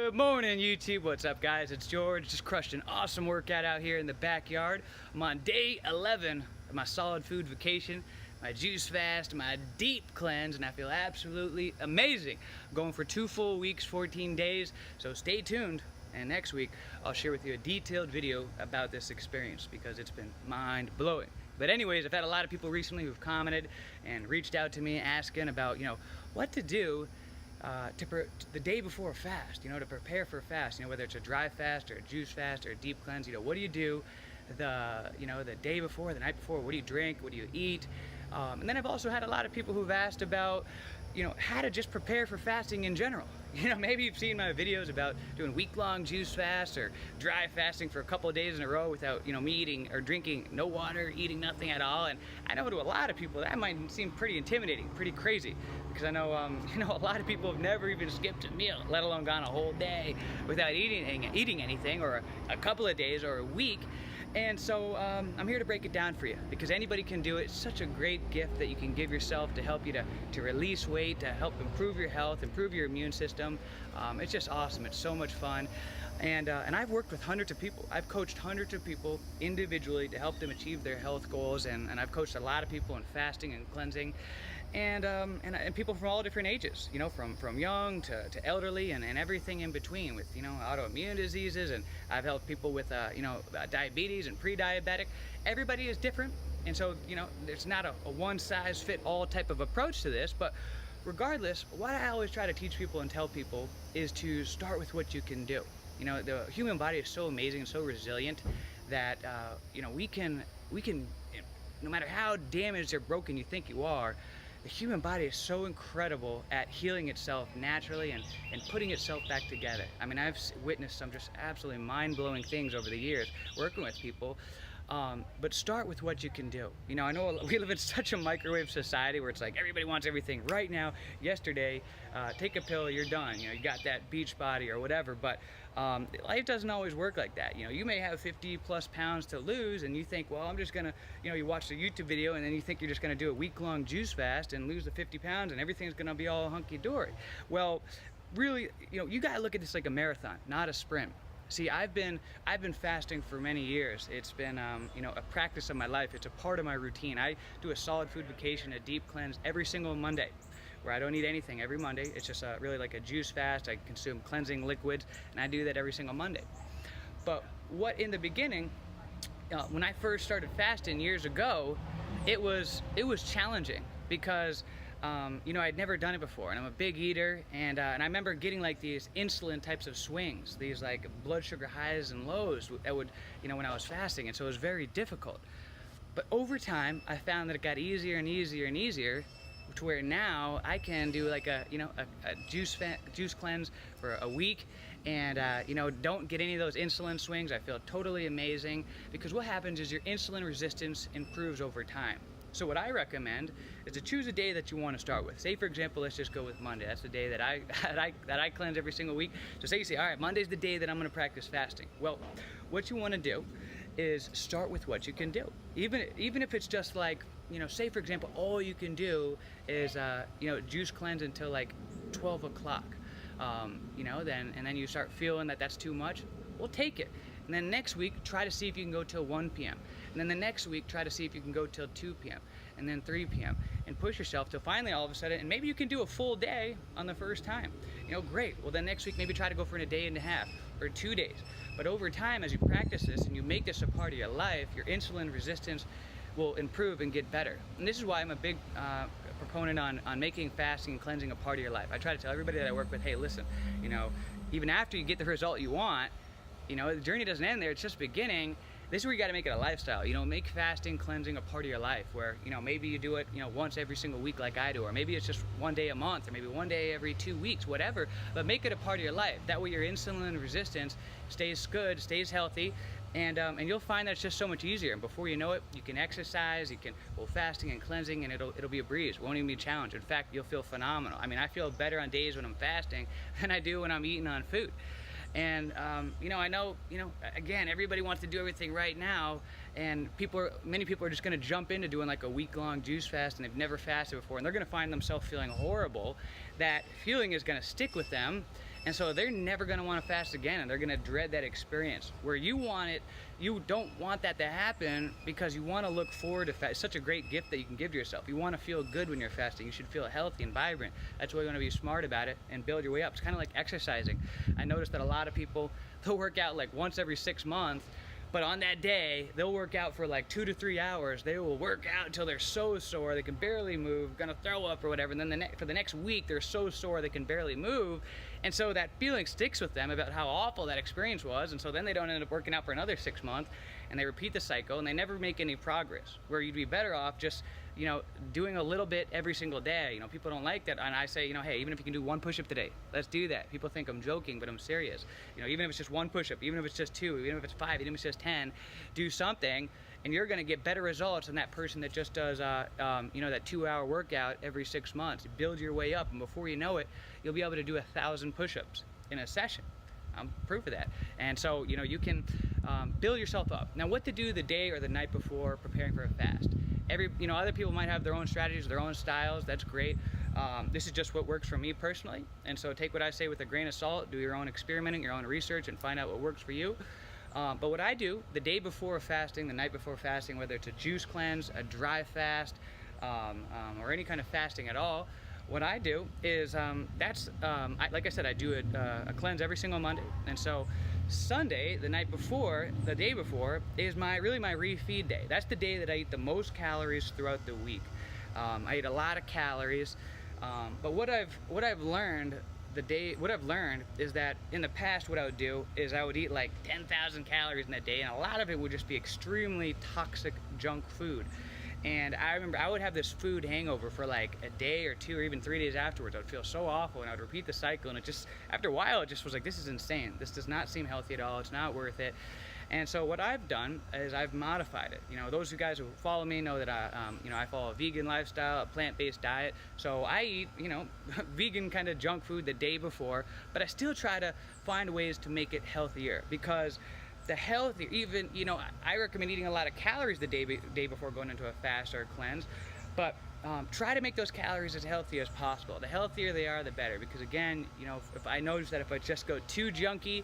Good morning, YouTube. What's up, guys? It's George. Just crushed an awesome workout out here in the backyard. I'm on day 11 of my solid food vacation, my juice fast, my deep cleanse, and I feel absolutely amazing. I'm going for 2 full weeks, 14 days, so stay tuned. And next week, I'll share with you a detailed video about this experience because it's been mind-blowing. But anyways, I've had a lot of people recently who've commented and reached out to me asking about, what to do the day before a fast, to prepare for a fast, whether it's a dry fast or a juice fast or a deep cleanse, what do you do the day before, the night before? What do you drink? What do you eat? And then I've also had a lot of people who've asked about, how to just prepare for fasting in general. Maybe you've seen my videos about doing week-long juice fasts or dry fasting for a couple of days in a row without, me eating or drinking no water, eating nothing at all. And I know to a lot of people that might seem pretty intimidating, pretty crazy, because I know, a lot of people have never even skipped a meal, let alone gone a whole day without eating anything, or a couple of days or a week. And so I'm here to break it down for you because anybody can do it. It's such a great gift that you can give yourself to help you to release weight, to help improve your health, improve your immune system. It's just awesome. It's so much fun. And I've worked with hundreds of people. I've coached hundreds of people individually to help them achieve their health goals. And I've coached a lot of people in fasting and cleansing. And people from all different ages, from young to elderly and everything in between with, autoimmune diseases. And I've helped people with, diabetes and pre-diabetic. Everybody is different. And so, there's not a one-size-fit-all type of approach to this. But regardless, what I always try to teach people and tell people is to start with what you can do. The human body is so amazing and so resilient that, we can, no matter how damaged or broken you think you are, the human body is so incredible at healing itself naturally and putting itself back together. I mean, I've witnessed some just absolutely mind-blowing things over the years working with people. But start with what you can do. I know we live in such a microwave society where it's like everybody wants everything right now, yesterday, take a pill, you're done. You got that beach body or whatever, but life doesn't always work like that. You may have 50 plus pounds to lose and you think, well, I'm just gonna, you watch a YouTube video and then you think you're just gonna do a week-long juice fast and lose the 50 pounds and everything's gonna be all hunky-dory. Well, really, you gotta look at this like a marathon, not a sprint. See, I've been fasting for many years. It's been, a practice of my life. It's a part of my routine. I do a solid food vacation, a deep cleanse every single Monday, where I don't eat anything every Monday. It's just really like a juice fast. I consume cleansing liquids, and I do that every single Monday. But what in the beginning, when I first started fasting years ago, it was challenging because I'd never done it before, and I'm a big eater, and I remember getting like these insulin types of swings, these like blood sugar highs and lows that would, when I was fasting, and so it was very difficult. But over time, I found that it got easier and easier and easier, to where now I can do like a juice cleanse for a week, and don't get any of those insulin swings. I feel totally amazing because what happens is your insulin resistance improves over time. So what I recommend is to choose a day that you want to start with. Say, for example, let's just go with Monday. That's the day that I cleanse every single week. So say you say, all right, Monday's the day that I'm going to practice fasting. Well, what you want to do is start with what you can do. Even if it's just like, say, for example, all you can do is, juice cleanse until like 12 o'clock. Then you start feeling that that's too much. Well, take it. And then next week, try to see if you can go till 1 p.m. And then the next week, try to see if you can go till 2 p.m. and then 3 p.m. and push yourself till finally all of a sudden, and maybe you can do a full day on the first time. Great. Well, then next week, maybe try to go for a day and a half or 2 days. But over time, as you practice this and you make this a part of your life, your insulin resistance will improve and get better. And this is why I'm a big proponent on making fasting and cleansing a part of your life. I try to tell everybody that I work with, hey, listen, even after you get the result you want, the journey doesn't end there, it's just beginning. This is where you got to make it a lifestyle. Make fasting, cleansing a part of your life where, maybe you do it, once every single week like I do, or maybe it's just 1 day a month, or maybe 1 day every 2 weeks, whatever, but make it a part of your life. That way your insulin resistance stays good, stays healthy, and you'll find that it's just so much easier. And before you know it, you can exercise, you can go fasting and cleansing, and it'll be a breeze. It won't even be a challenge. In fact, you'll feel phenomenal. I mean, I feel better on days when I'm fasting than I do when I'm eating on food. And I know, again, everybody wants to do everything right now, and many people are just going to jump into doing like a week-long juice fast, and they've never fasted before, and they're going to find themselves feeling horrible. That feeling is going to stick with them, And so they're never gonna wanna fast again, and they're gonna dread that experience. Where you want it, you don't want that to happen because you wanna look forward to fast. It's such a great gift that you can give to yourself. You wanna feel good when you're fasting. You should feel healthy and vibrant. That's why you wanna be smart about it and build your way up. It's kind of like exercising. I noticed that a lot of people, they'll work out like once every 6 months, but on that day, they'll work out for like 2 to 3 hours. They will work out until they're so sore, they can barely move, gonna throw up or whatever. And then for the next week, they're so sore they can barely move. And so that feeling sticks with them about how awful that experience was. And so then they don't end up working out for another 6 months, and they repeat the cycle, and they never make any progress. Where you'd be better off just, you know, doing a little bit every single day. You know, people don't like that, and I say, you know, hey, even if you can do 1 push-up today, let's do that. People think I'm joking, but I'm serious. You know, even if it's just 1 push-up, even if it's just 2, even if it's 5, even if it's just 10, do something, and you're gonna get better results than that person that just does, you know, that 2-hour workout every 6 months. You build your way up, and before you know it, you'll be able to do 1,000 push-ups in a session. I'm proof of that. And so, you know, you can build yourself up. Now, what to do the day or the night before preparing for a fast? You know, other people might have their own strategies, their own styles. That's great. This is just what works for me personally. And so take what I say with a grain of salt, do your own experimenting, your own research, and find out what works for you. But what I do the day before fasting, the night before fasting, whether it's a juice cleanse, a dry fast, or any kind of fasting at all, what I do is, like I said, I do a cleanse every single Monday. And so Sunday, the day before, is really my refeed day. That's the day that I eat the most calories throughout the week. I eat a lot of calories, but what I've learned is that in the past, what I would do is I would eat like 10,000 calories in that day, and a lot of it would just be extremely toxic junk food. And I remember I would have this food hangover for like a day or 2 or even 3 days afterwards. I would feel so awful, and I would repeat the cycle, and it just, after a while, it just was like, this is insane. This does not seem healthy at all. It's not worth it. And so what I've done is I've modified it. You know, those of you guys who follow me know that you know, I follow a vegan lifestyle, a plant-based diet. So I eat, you know, vegan kind of junk food the day before, but I still try to find ways to make it healthier, because the healthier, even, you know, I recommend eating a lot of calories the day before going into a fast or a cleanse, but try to make those calories as healthy as possible. The healthier they are, the better, because again, you know, if I notice that if I just go too junky,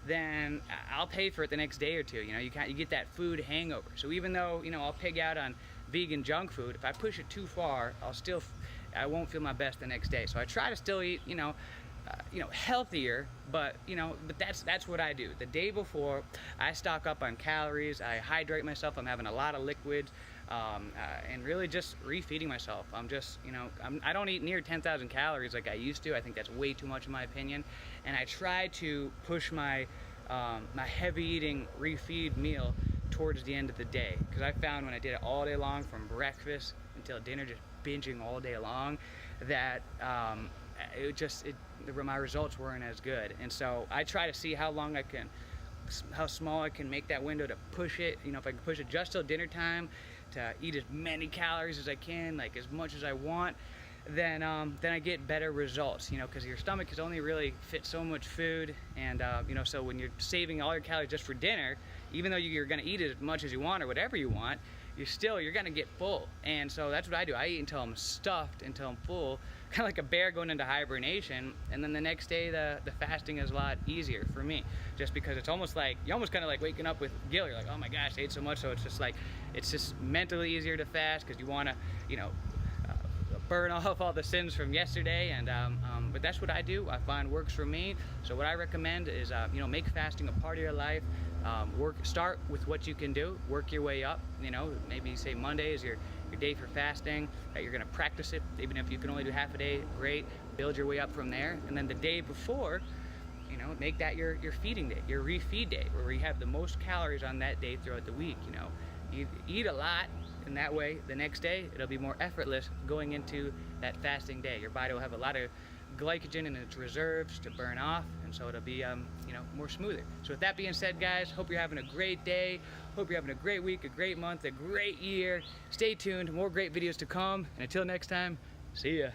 then I'll pay for it the next day or two. You know, you get that food hangover. So even though, you know, I'll pig out on vegan junk food, if I push it too far, I won't feel my best the next day. So I try to still eat, you know, healthier, but that's what I do. The day before, I stock up on calories, I hydrate myself, I'm having a lot of liquids, and really just refeeding myself. I'm just, you know, I don't eat near 10,000 calories like I used to. I think that's way too much in my opinion. And I try to push my heavy eating refeed meal towards the end of the day, because I found when I did it all day long, from breakfast until dinner, just binging all day long, that my results weren't as good. And so I try to see how small I can make that window to push it. You know, if I can push it just till dinner time, to eat as many calories as I can, like as much as I want, then I get better results. You know, because your stomach is only really fit so much food, and you know, so when you're saving all your calories just for dinner, even though you're going to eat as much as you want or whatever you want, you're gonna get full. And so that's what I do. I eat until I'm stuffed, until I'm full, kind of like a bear going into hibernation. And then the next day, the fasting is a lot easier for me, just because it's almost like, you're almost kind of like waking up with guilt. You're like, oh my gosh, I ate so much. So it's just like, it's just mentally easier to fast, because you want to, you know, burn off all the sins from yesterday. And but that's what I do. I find works for me. So what I recommend is, you know, make fasting a part of your life. Start with what you can do, work your way up. You know, maybe say Monday is your day for fasting, that you're gonna practice it. Even if you can only do half a day, great. Build your way up from there. And then the day before, you know, make that your feeding day, your refeed day, where you have the most calories on that day throughout the week. You know, you eat a lot, and that way the next day it'll be more effortless going into that fasting day. Your body will have a lot of glycogen in its reserves to burn off, and so it'll be you know, more smoother. So with that being said, guys, hope you're having a great day, hope you're having a great week, a great month, a great year. Stay tuned, more great videos to come, and until next time, see ya.